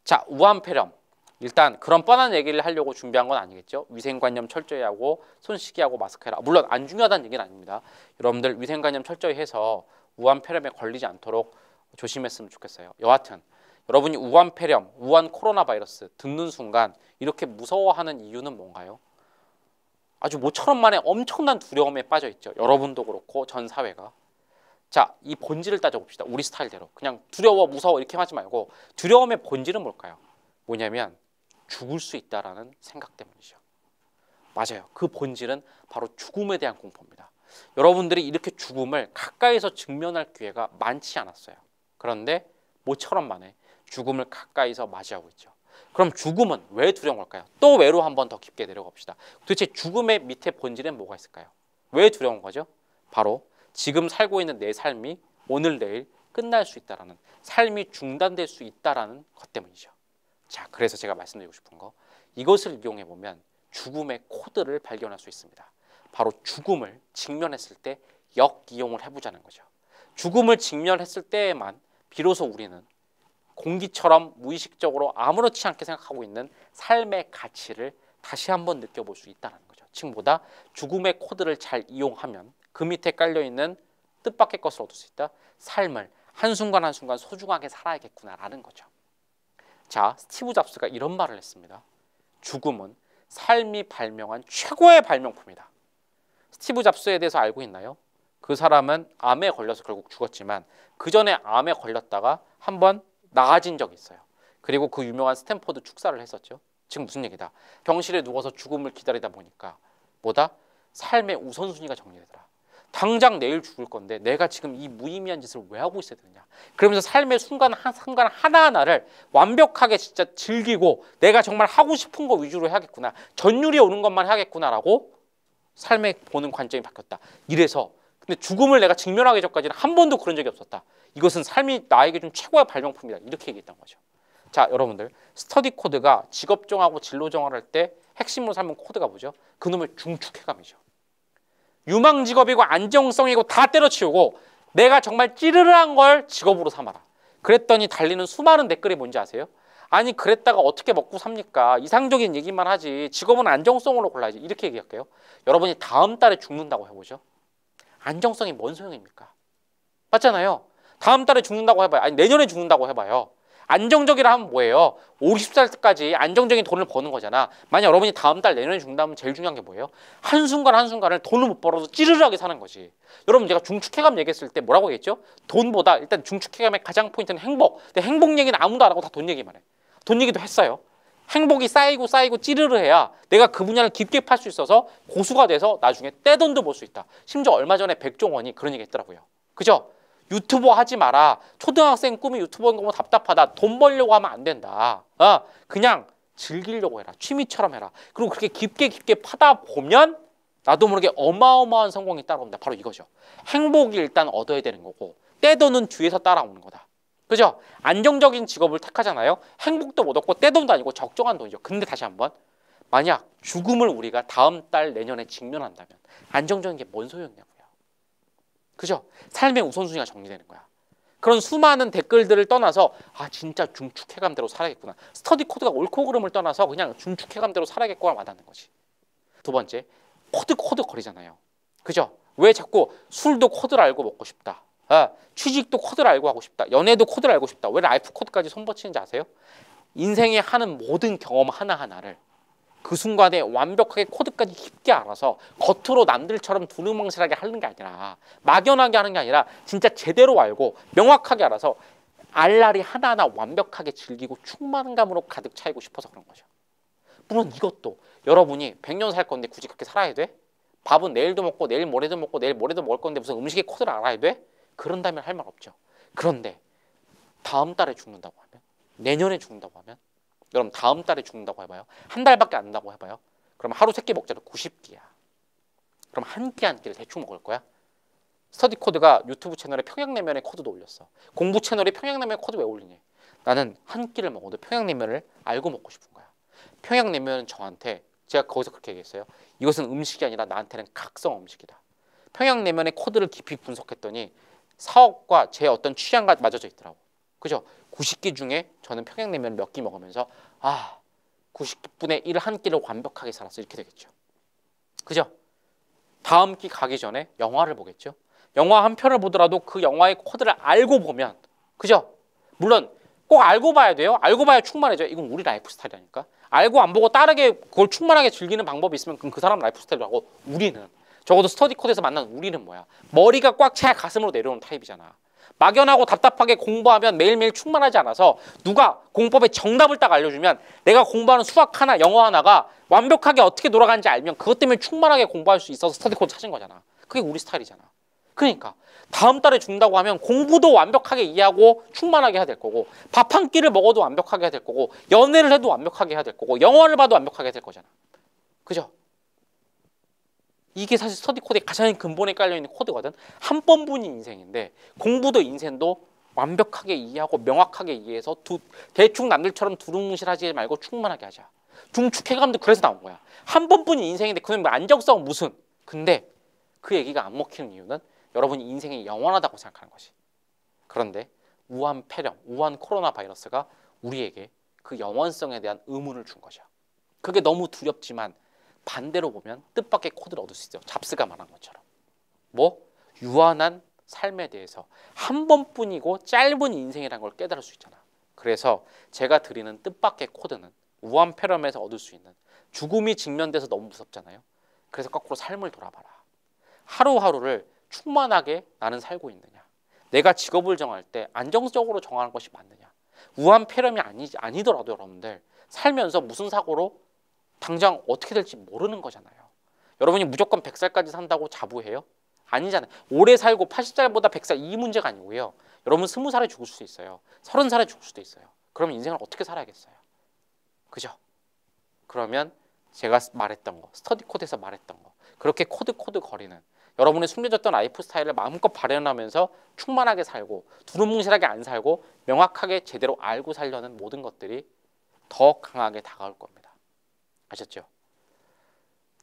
자, 우한폐렴. 일단 그런 뻔한 얘기를 하려고 준비한 건 아니겠죠. 위생관념 철저히 하고 손 씻기 하고 마스크 해라. 물론 안 중요하다는 얘기는 아닙니다. 여러분들 위생관념 철저히 해서 우한폐렴에 걸리지 않도록 조심했으면 좋겠어요. 여하튼 여러분이 우한폐렴, 우한 코로나 바이러스 듣는 순간 이렇게 무서워하는 이유는 뭔가요? 아주 모처럼 만에 엄청난 두려움에 빠져 있죠. 여러분도 그렇고 전 사회가. 자, 이 본질을 따져봅시다. 우리 스타일대로. 그냥 두려워, 무서워 이렇게 하지 말고 두려움의 본질은 뭘까요? 뭐냐면 죽을 수 있다라는 생각 때문이죠. 맞아요. 그 본질은 바로 죽음에 대한 공포입니다. 여러분들이 이렇게 죽음을 가까이서 직면할 기회가 많지 않았어요. 그런데 모처럼 만에 죽음을 가까이서 맞이하고 있죠. 그럼 죽음은 왜 두려운 걸까요? 또 외로 한번 더 깊게 내려갑시다. 도대체 죽음의 밑에 본질엔 뭐가 있을까요? 왜 두려운 거죠? 바로 지금 살고 있는 내 삶이 오늘 내일 끝날 수 있다라는, 삶이 중단될 수 있다라는 것 때문이죠. 자, 그래서 제가 말씀드리고 싶은 거, 이것을 이용해 보면 죽음의 코드를 발견할 수 있습니다. 바로 죽음을 직면했을 때 역이용을 해보자는 거죠. 죽음을 직면했을 때에만 비로소 우리는 공기처럼 무의식적으로 아무렇지 않게 생각하고 있는 삶의 가치를 다시 한번 느껴볼 수 있다는 거죠. 즉 뭐다? 죽음의 코드를 잘 이용하면 그 밑에 깔려있는 뜻밖의 것을 얻을 수 있다. 삶을 한순간 한순간 소중하게 살아야겠구나라는 거죠. 자, 스티브 잡스가 이런 말을 했습니다. 죽음은 삶이 발명한 최고의 발명품이다. 스티브 잡스에 대해서 알고 있나요? 그 사람은 암에 걸려서 결국 죽었지만 그 전에 암에 걸렸다가 한번 나아진 적이 있어요. 그리고 그 유명한 스탠포드 축사를 했었죠. 지금 무슨 얘기다? 병실에 누워서 죽음을 기다리다 보니까 뭐다? 삶의 우선순위가 정리되더라. 당장 내일 죽을 건데 내가 지금 이 무의미한 짓을 왜 하고 있어야 되느냐. 그러면서 삶의 순간 하나하나를 완벽하게 진짜 즐기고 내가 정말 하고 싶은 거 위주로 해야겠구나. 전율이 오는 것만 해야겠구나라고 삶에 보는 관점이 바뀌었다. 이래서 근데 죽음을 내가 직면하기 전까지는 한 번도 그런 적이 없었다. 이것은 삶이 나에게 준 최고의 발명품이다. 이렇게 얘기했던 거죠. 자, 여러분들 스터디 코드가 직업 정하고 진로 정할 할 때 핵심으로 삼은 코드가 뭐죠? 그놈의 중축해감이죠. 유망 직업이고 안정성이고 다 때려치우고 내가 정말 찌르르한 걸 직업으로 삼아라. 그랬더니 달리는 수많은 댓글이 뭔지 아세요? 아니 그랬다가 어떻게 먹고 삽니까? 이상적인 얘기만 하지 직업은 안정성으로 골라야지. 이렇게 얘기할게요. 여러분이 다음 달에 죽는다고 해보죠. 안정성이 뭔 소용입니까? 맞잖아요. 다음 달에 죽는다고 해봐요. 아니 내년에 죽는다고 해봐요. 안정적이라 하면 뭐예요? 50살까지 안정적인 돈을 버는 거잖아. 만약 여러분이 다음 달 내년에 죽는다면 제일 중요한 게 뭐예요? 한순간 한순간을 돈을 못 벌어서 찌르르하게 사는 거지. 여러분 제가 중축해감 얘기했을 때 뭐라고 얘기했죠? 돈보다 일단 중축해감의 가장 포인트는 행복. 근데 행복 얘기는 아무도 안 하고 다 돈 얘기만 해. 돈 얘기도 했어요. 행복이 쌓이고 찌르르해야 내가 그 분야를 깊게 팔 수 있어서 고수가 돼서 나중에 떼돈도 벌 수 있다. 심지어 얼마 전에 백종원이 그런 얘기 했더라고요. 그죠? 유튜버 하지 마라. 초등학생 꿈이 유튜버인 거 보면 답답하다. 돈 벌려고 하면 안 된다. 그냥 즐기려고 해라. 취미처럼 해라. 그리고 그렇게 깊게 파다 보면 나도 모르게 어마어마한 성공이 따라온다. 바로 이거죠. 행복이 일단 얻어야 되는 거고 떼돈은 뒤에서 따라오는 거다. 그죠? 안정적인 직업을 택하잖아요. 행복도 못 얻고 떼돈도 아니고 적정한 돈이죠. 근데 다시 한번 만약 죽음을 우리가 다음 달 내년에 직면한다면 안정적인 게 뭔 소용이냐고요. 그죠? 삶의 우선순위가 정리되는 거야. 그런 수많은 댓글들을 떠나서 아 진짜 중축해감대로 살아야겠구나. 스터디 코드가 옳고 그름을 떠나서 그냥 중축해감대로 살아야겠구나 와닿는 거지. 두 번째, 코드 거리잖아요. 그죠? 왜 자꾸 술도 코드를 알고 먹고 싶다. 취직도 코드를 알고 하고 싶다. 연애도 코드를 알고 싶다. 왜 라이프 코드까지 손뻗치는지 아세요? 인생에 하는 모든 경험 하나하나를 그 순간에 완벽하게 코드까지 깊게 알아서 겉으로 남들처럼 두루뭉실하게 하는 게 아니라 막연하게 하는 게 아니라 진짜 제대로 알고 명확하게 알아서 알알이 하나하나 완벽하게 즐기고 충만감으로 가득 차이고 싶어서 그런 거죠. 물론 이것도 여러분이 100년 살 건데 굳이 그렇게 살아야 돼? 밥은 내일도 먹고 내일 모레도 먹고 내일 모레도 먹을 건데 무슨 음식의 코드를 알아야 돼? 그런다면 할 말 없죠. 그런데 다음 달에 죽는다고 하면, 내년에 죽는다고 하면, 여러분 다음 달에 죽는다고 해봐요. 한 달밖에 안 된다고 해봐요. 그럼 하루 3끼 먹자로 90끼야. 그럼 한 끼 한 끼를 대충 먹을 거야? 스터디 코드가 유튜브 채널에 평양냉면의 코드도 올렸어. 공부 채널에 평양냉면 코드 왜 올리니? 나는 한 끼를 먹어도 평양냉면을 알고 먹고 싶은 거야. 평양냉면은 저한테 제가 거기서 그렇게 얘기했어요. 이것은 음식이 아니라 나한테는 각성 음식이다. 평양냉면의 코드를 깊이 분석했더니 사업과 제 어떤 취향과 맞아져 있더라고. 그죠? 90끼 중에 저는 평양냉면 몇 끼 먹으면서 90분의 1 한 끼를 완벽하게 살았어. 이렇게 되겠죠. 그죠? 다음 끼 가기 전에 영화를 보겠죠. 영화 한 편을 보더라도 그 영화의 코드를 알고 보면, 그죠? 물론 꼭 알고 봐야 돼요. 알고 봐야 충만해져요. 이건 우리 라이프 스타일이라니까. 알고 안 보고 다르게 그걸 충만하게 즐기는 방법이 있으면 그럼 그 사람 라이프 스타일이라고. 우리는 적어도 스터디 코드에서 만난 우리는 뭐야? 머리가 꽉 차야 가슴으로 내려오는 타입이잖아. 막연하고 답답하게 공부하면 매일매일 충만하지 않아서 누가 공법의 정답을 딱 알려주면 내가 공부하는 수학 하나, 영어 하나가 완벽하게 어떻게 돌아가는지 알면 그것 때문에 충만하게 공부할 수 있어서 스터디 코드 찾은 거잖아. 그게 우리 스타일이잖아. 그러니까 다음 달에 준다고 하면 공부도 완벽하게 이해하고 충만하게 해야 될 거고, 밥 한 끼를 먹어도 완벽하게 해야 될 거고, 연애를 해도 완벽하게 해야 될 거고, 영화를 봐도 완벽하게 해야 될 거잖아. 그죠? 이게 사실 스터디 코드의 가장 근본에 깔려있는 코드거든. 한 번뿐인 인생인데 공부도 인생도 완벽하게 이해하고 명확하게 이해해서 대충 남들처럼 두루뭉실하지 말고 충만하게 하자. 중축해감도 그래서 나온 거야. 한 번뿐인 인생인데 그는 안정성 무슨. 근데 그 얘기가 안 먹히는 이유는 여러분이 인생이 영원하다고 생각하는 것이. 그런데 우한 폐렴, 우한 코로나 바이러스가 우리에게 그 영원성에 대한 의문을 준 거죠. 그게 너무 두렵지만 반대로 보면 뜻밖의 코드를 얻을 수 있어요. 잡스가 말한 것처럼. 유한한 삶에 대해서 한 번뿐이고 짧은 인생이라는 걸 깨달을 수 있잖아. 그래서 제가 드리는 뜻밖의 코드는 우한 폐렴에서 얻을 수 있는, 죽음이 직면돼서 너무 무섭잖아요. 그래서 거꾸로 삶을 돌아봐라. 하루하루를 충만하게 나는 살고 있느냐. 내가 직업을 정할 때 안정적으로 정하는 것이 맞느냐. 우한 폐렴이 아니더라도 여러분들 살면서 무슨 사고로 당장 어떻게 될지 모르는 거잖아요. 여러분이 무조건 100살까지 산다고 자부해요? 아니잖아요. 오래 살고 80살보다 100살 이 문제가 아니고요. 여러분 20살에 죽을 수도 있어요. 30살에 죽을 수도 있어요. 그럼 인생을 어떻게 살아야겠어요? 그죠? 그러면 제가 말했던 거, 스터디 코드에서 말했던 거, 그렇게 코드 거리는 여러분의 숨겨졌던 라이프 스타일을 마음껏 발현하면서 충만하게 살고 두루뭉실하게 안 살고 명확하게 제대로 알고 살려는 모든 것들이 더 강하게 다가올 겁니다. 아셨죠?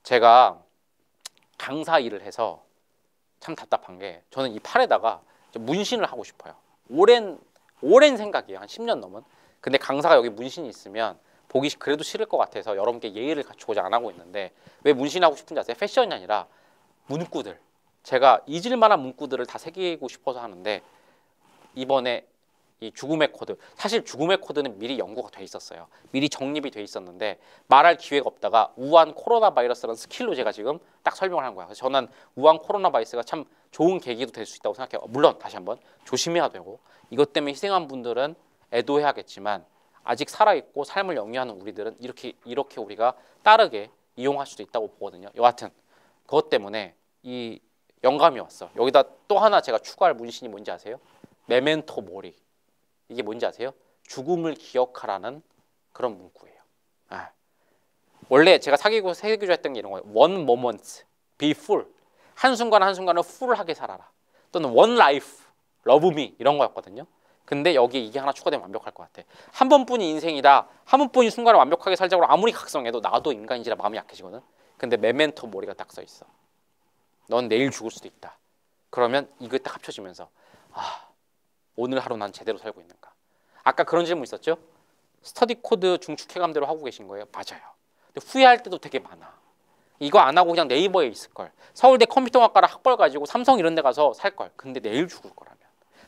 제가 강사 일을 해서 참 답답한 게 저는 이 팔에다가 문신을 하고 싶어요. 오랜 생각이에요. 한 10년 넘은. 근데 강사가 여기 문신이 있으면 보기 그래도 싫을 것 같아서 여러분께 예의를 갖추고자 안 하고 있는데 왜 문신하고 싶은지 아세요? 패션이 아니라 문구들. 제가 잊을만한 문구들을 다 새기고 싶어서 하는데 이번에 이 죽음의 코드, 사실 죽음의 코드는 미리 연구가 돼 있었어요. 미리 정립이 돼 있었는데 말할 기회가 없다가 우한 코로나 바이러스라는 스킬로 제가 지금 딱 설명을 한 거야. 그래서 저는 우한 코로나 바이러스가 참 좋은 계기도 될 수 있다고 생각해요. 물론 다시 한번 조심해야 되고 이것 때문에 희생한 분들은 애도해야겠지만 아직 살아있고 삶을 영위하는 우리들은 이렇게 우리가 따르게 이용할 수도 있다고 보거든요. 여하튼 그것 때문에 이 영감이 왔어. 여기다 또 하나 제가 추가할 문신이 뭔지 아세요? 메멘토 모리. 이게 뭔지 아세요? 죽음을 기억하라는 그런 문구예요. 원래 제가 사귀고 새기조 했던 게 이런 거예요. One moment, be full. 한순간 한순간을 full하게 살아라. 또는 one life, love me 이런 거였거든요. 근데 여기에 이게 하나 추가되면 완벽할 것 같아. 한 번뿐인 인생이다. 한 번뿐인 순간을 완벽하게 살자고 아무리 각성해도 나도 인간인지라 마음이 약해지거든. 근데 메멘토 모리가 딱 써 있어. 넌 내일 죽을 수도 있다. 그러면 이거 딱 합쳐지면서 오늘 하루 난 제대로 살고 있는가? 아까 그런 질문 있었죠? 스터디 코드 중축해감대로 하고 계신 거예요? 맞아요. 근데 후회할 때도 되게 많아. 이거 안 하고 그냥 네이버에 있을 걸. 서울대 컴퓨터학과라 학벌 가지고 삼성 이런 데 가서 살 걸. 근데 내일 죽을 거라면,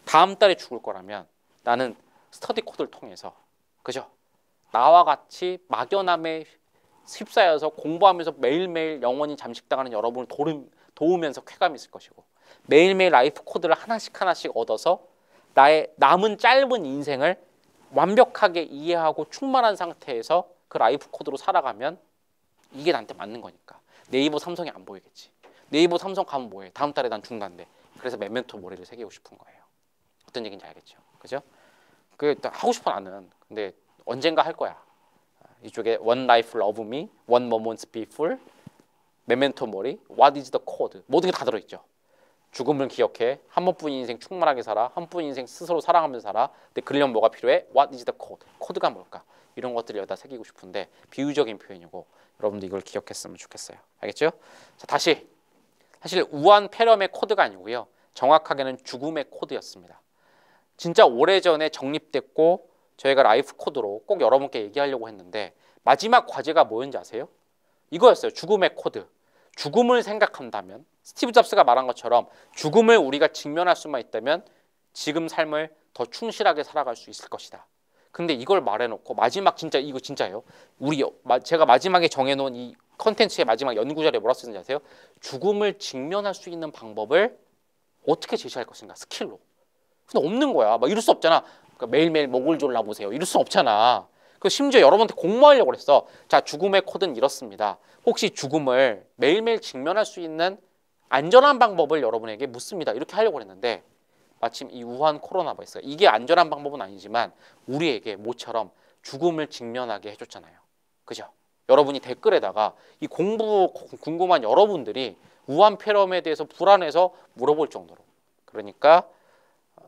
다음 달에 죽을 거라면 나는 스터디 코드를 통해서, 그죠? 나와 같이 막연함에 휩싸여서 공부하면서 매일매일 영원히 잠식당하는 여러분을 도우면서 쾌감이 있을 것이고, 매일매일 라이프 코드를 하나씩 얻어서 나의 남은 짧은 인생을 완벽하게 이해하고 충만한 상태에서 그 라이프 코드로 살아가면 이게 나한테 맞는 거니까. 네이버 삼성이 안 보이겠지. 네이버 삼성 가면 뭐해? 다음 달에 난 죽는다는데. 그래서 메멘토 모리를 새기고 싶은 거예요. 어떤 얘기인지 알겠죠? 그죠? 그 하고 싶어 나는. 근데 언젠가 할 거야. 이쪽에 One Life Love Me, One Moment Be Full, 메멘토 모리, What is the Code 모든 게 다 들어있죠. 죽음을 기억해. 한 번뿐인 인생 충만하게 살아. 한 번뿐인 인생 스스로 사랑하면서 살아. 근데 그러려면 뭐가 필요해? What is the code? 코드가 뭘까? 이런 것들을 여기다 새기고 싶은데 비유적인 표현이고 여러분도 이걸 기억했으면 좋겠어요. 알겠죠? 자, 다시. 사실 우한 폐렴의 코드가 아니고요. 정확하게는 죽음의 코드였습니다. 진짜 오래전에 정립됐고 저희가 라이프 코드로 꼭 여러분께 얘기하려고 했는데 마지막 과제가 뭐였는지 아세요? 이거였어요. 죽음의 코드. 죽음을 생각한다면 스티브 잡스가 말한 것처럼 죽음을 우리가 직면할 수만 있다면 지금 삶을 더 충실하게 살아갈 수 있을 것이다. 근데 이걸 말해놓고 마지막 진짜 이거 진짜예요. 제가 마지막에 정해놓은 이 컨텐츠의 마지막 연구자료에 뭐라 쓰는지 아세요? 죽음을 직면할 수 있는 방법을 어떻게 제시할 것인가? 스킬로. 근데 없는 거야. 막 이럴 수 없잖아. 그러니까 매일매일 목을 졸라보세요. 이럴 수 없잖아. 그 심지어 여러분한테 공모하려고 그랬어. 자, 죽음의 코드는 이렇습니다. 혹시 죽음을 매일매일 직면할 수 있는 안전한 방법을 여러분에게 묻습니다. 이렇게 하려고 했는데 마침 이 우한 코로나 바이러스가 이게 안전한 방법은 아니지만 우리에게 모처럼 죽음을 직면하게 해줬잖아요. 그죠? 여러분이 댓글에다가 이 공부 궁금한 여러분들이 우한 폐렴에 대해서 불안해서 물어볼 정도로. 그러니까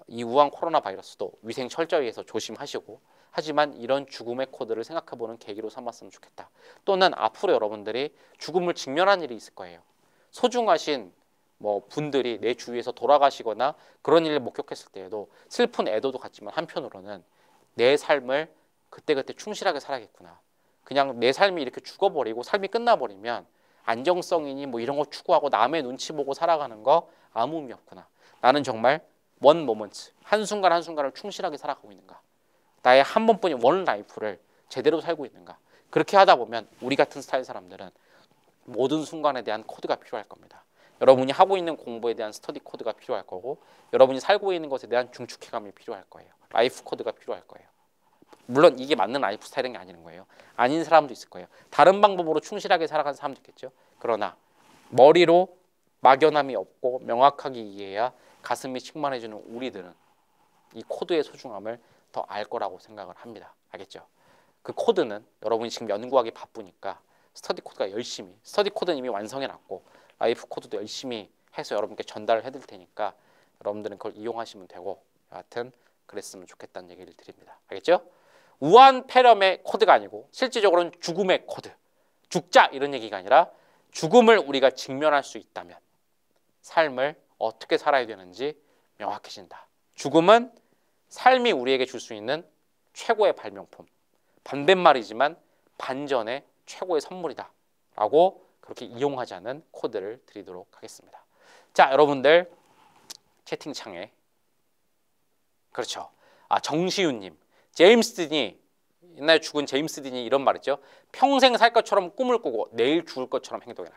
이 우한 코로나 바이러스도 위생 철저히 해서 조심하시고 하지만 이런 죽음의 코드를 생각해보는 계기로 삼았으면 좋겠다. 또는 앞으로 여러분들이 죽음을 직면한 일이 있을 거예요. 소중하신 분들이 내 주위에서 돌아가시거나 그런 일을 목격했을 때에도 슬픈 애도도 같지만 한편으로는 내 삶을 그때그때 충실하게 살아야겠구나. 그냥 내 삶이 이렇게 죽어버리고 삶이 끝나버리면 안정성이니 이런 거 추구하고 남의 눈치 보고 살아가는 거 아무 의미 없구나. 나는 정말 원 모먼트, 한순간 한순간을 충실하게 살아가고 있는가. 나의 한 번뿐인 원 라이프를 제대로 살고 있는가. 그렇게 하다 보면 우리 같은 스타일 사람들은 모든 순간에 대한 코드가 필요할 겁니다. 여러분이 하고 있는 공부에 대한 스터디 코드가 필요할 거고 여러분이 살고 있는 것에 대한 중축해감이 필요할 거예요. 라이프 코드가 필요할 거예요. 물론 이게 맞는 라이프 스타일인 게 아니는 거예요. 아닌 사람도 있을 거예요. 다른 방법으로 충실하게 살아가는 사람도 있겠죠. 그러나 머리로 막연함이 없고 명확하게 이해해야 가슴이 충만해지는 우리들은 이 코드의 소중함을 더 알 거라고 생각을 합니다. 알겠죠? 그 코드는 여러분이 지금 연구하기 바쁘니까 스터디 코드가 열심히, 스터디 코드는 이미 완성해놨고 라이프 코드도 열심히 해서 여러분께 전달을 해드릴 테니까 여러분들은 그걸 이용하시면 되고 여하튼 그랬으면 좋겠다는 얘기를 드립니다. 알겠죠? 우한 폐렴의 코드가 아니고 실질적으로는 죽음의 코드. 죽자 이런 얘기가 아니라 죽음을 우리가 직면할 수 있다면 삶을 어떻게 살아야 되는지 명확해진다. 죽음은 삶이 우리에게 줄 수 있는 최고의 발명품. 반대말이지만 반전의 최고의 선물이다. 라고 그렇게 이용하자는 코드를 드리도록 하겠습니다. 자, 여러분들 채팅창에 그렇죠. 정시윤님, 제임스 딘이 옛날에 죽은 제임스 딘이 이런 말 했죠. 평생 살 것처럼 꿈을 꾸고 내일 죽을 것처럼 행동해라.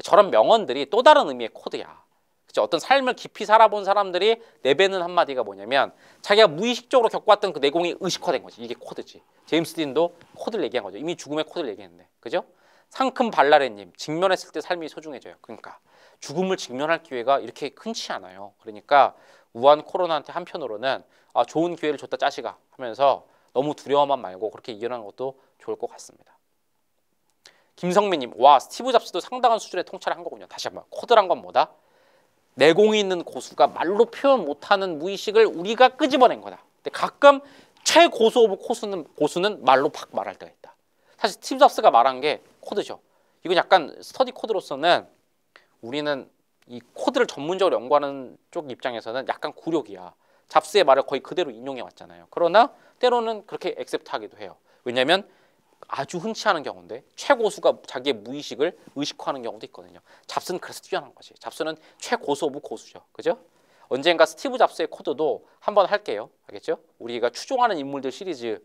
저런 명언들이 또 다른 의미의 코드야. 그렇죠? 어떤 삶을 깊이 살아본 사람들이 내뱉는 한마디가 뭐냐면 자기가 무의식적으로 겪어왔던 그 내공이 의식화된 거지. 이게 코드지. 제임스 딘도 코드를 얘기한 거죠. 이미 죽음의 코드를 얘기했는데. 그죠? 상큼 발랄해님, 직면했을 때 삶이 소중해져요. 그러니까 죽음을 직면할 기회가 이렇게 흔치 않아요. 그러니까 우한 코로나한테 한편으로는 좋은 기회를 줬다 짜시가 하면서 너무 두려워만 말고 그렇게 이겨나가는 것도 좋을 것 같습니다. 김성민님, 와 스티브 잡스도 상당한 수준의 통찰을 한 거군요. 다시 한번 코드란 건 뭐다? 내공이 있는 고수가 말로 표현 못하는 무의식을 우리가 끄집어낸 거다. 근데 가끔 최고수 오브 고수는 말로 팍 말할 때가 있다. 사실 스티브 잡스가 말한 게 코드죠. 이건 약간 스터디 코드로서는 우리는 이 코드를 전문적으로 연구하는 쪽 입장에서는 약간 굴욕이야. 잡스의 말을 거의 그대로 인용해 왔잖아요. 그러나 때로는 그렇게 액셉트하기도 해요. 왜냐하면 아주 흔치 않은 경우인데 최고수가 자기의 무의식을 의식화하는 경우도 있거든요. 잡스는 그래서 뛰어난 거지. 잡스는 최고수 오브 고수죠. 그죠? 언젠가 스티브 잡스의 코드도 한번 할게요. 알겠죠? 우리가 추종하는 인물들 시리즈로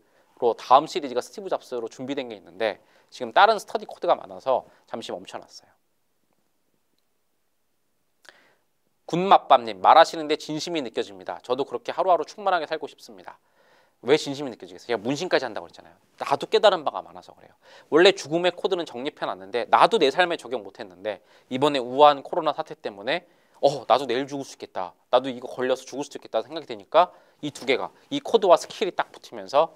다음 시리즈가 스티브 잡스로 준비된 게 있는데 지금 다른 스터디 코드가 많아서 잠시 멈춰놨어요. 군맛밥님, 말하시는데 진심이 느껴집니다. 저도 그렇게 하루하루 충만하게 살고 싶습니다. 왜 진심이 느껴지겠어요? 제가 문신까지 한다고 그랬잖아요. 나도 깨달은 바가 많아서 그래요. 원래 죽음의 코드는 정립해놨는데 나도 내 삶에 적용 못했는데 이번에 우한 코로나 사태 때문에 나도 내일 죽을 수 있겠다. 나도 이거 걸려서 죽을 수도 있겠다 생각이 되니까 이 두 개가 이 코드와 스킬이 딱 붙으면서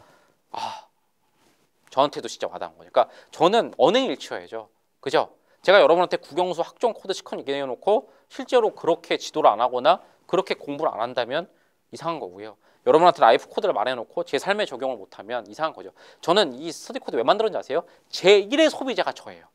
저한테도 진짜 와닿은 거니까 그러니까 저는 언행일치여야죠. 그죠? 제가 여러분한테 국영수 학종 코드 시컨 얘기해 놓고 실제로 그렇게 지도를 안 하거나 그렇게 공부를 안 한다면 이상한 거고요. 여러분한테 라이프 코드를 말해놓고 제 삶에 적용을 못하면 이상한 거죠. 저는 이 스터디 코드 왜 만들었는지 아세요? 제1의 소비자가 저예요.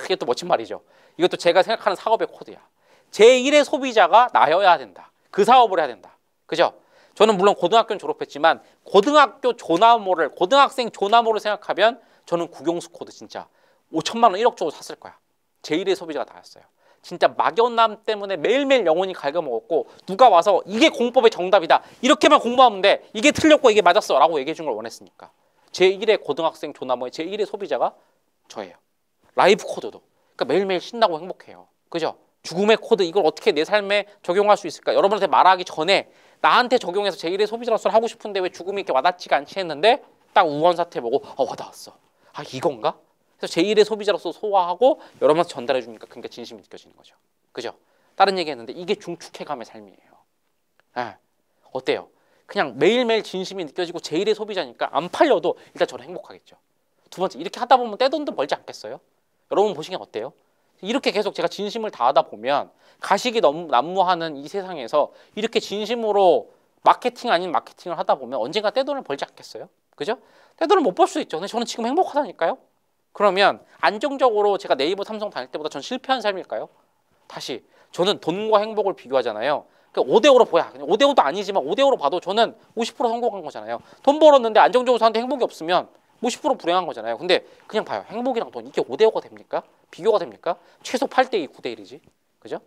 이게 또 멋진 말이죠. 이것도 제가 생각하는 사업의 코드야. 제1의 소비자가 나여야 된다. 그 사업을 해야 된다. 그죠? 저는 물론 고등학교는 졸업했지만 고등학교 조나모를 고등학생 조나모를 생각하면 저는 국영수 코드 진짜 5천만 원 1억 주고 샀을 거야. 제1의 소비자가 다였어요. 진짜 막연함 때문에 매일매일 영혼이 갉아먹었고 누가 와서 이게 공법의 정답이다. 이렇게만 공부하면 돼. 이게 틀렸고 이게 맞았어. 라고 얘기해 준 걸 원했으니까. 제1의 고등학생 조나모의 제1의 소비자가 저예요. 라이브 코드도. 그러니까 매일매일 신나고 행복해요. 그죠? 죽음의 코드 이걸 어떻게 내 삶에 적용할 수 있을까? 여러분한테 말하기 전에 나한테 적용해서 제1의 소비자로서 하고 싶은데 왜 죽음이 이렇게 와닿지가 않지 했는데 딱 우원 사태 보고 와닿았어. 아 이건가? 그래서 제1의 소비자로서 소화하고 여러분한테 전달해 주니까 그러니까 진심이 느껴지는 거죠. 그죠? 다른 얘기 했는데 이게 중축해감의 삶이에요. 네. 어때요? 그냥 매일매일 진심이 느껴지고 제1의 소비자니까 안 팔려도 일단 저는 행복하겠죠. 두 번째, 이렇게 하다 보면 떼돈도 벌지 않겠어요? 여러분 보시기엔 어때요? 이렇게 계속 제가 진심을 다하다 보면 가식이 너무 난무하는 이 세상에서 이렇게 진심으로 마케팅 아닌 마케팅을 하다 보면 언젠가 떼돈을 벌지 않겠어요? 그죠? 떼돈을 못 벌 수 있죠. 근데 저는 지금 행복하다니까요? 그러면 안정적으로 제가 네이버 삼성 다닐 때보다 전 실패한 삶일까요? 다시 저는 돈과 행복을 비교하잖아요. 그러니까 5대5로 보야. 5대5도 아니지만 5대5로 봐도 저는 50% 성공한 거잖아요. 돈 벌었는데 안정적으로 사는데 행복이 없으면 50% 불행한 거잖아요. 근데 그냥 봐요. 행복이랑 돈 이게 5대5가 됩니까? 비교가 됩니까? 최소 8대2, 9대1이지. 그죠?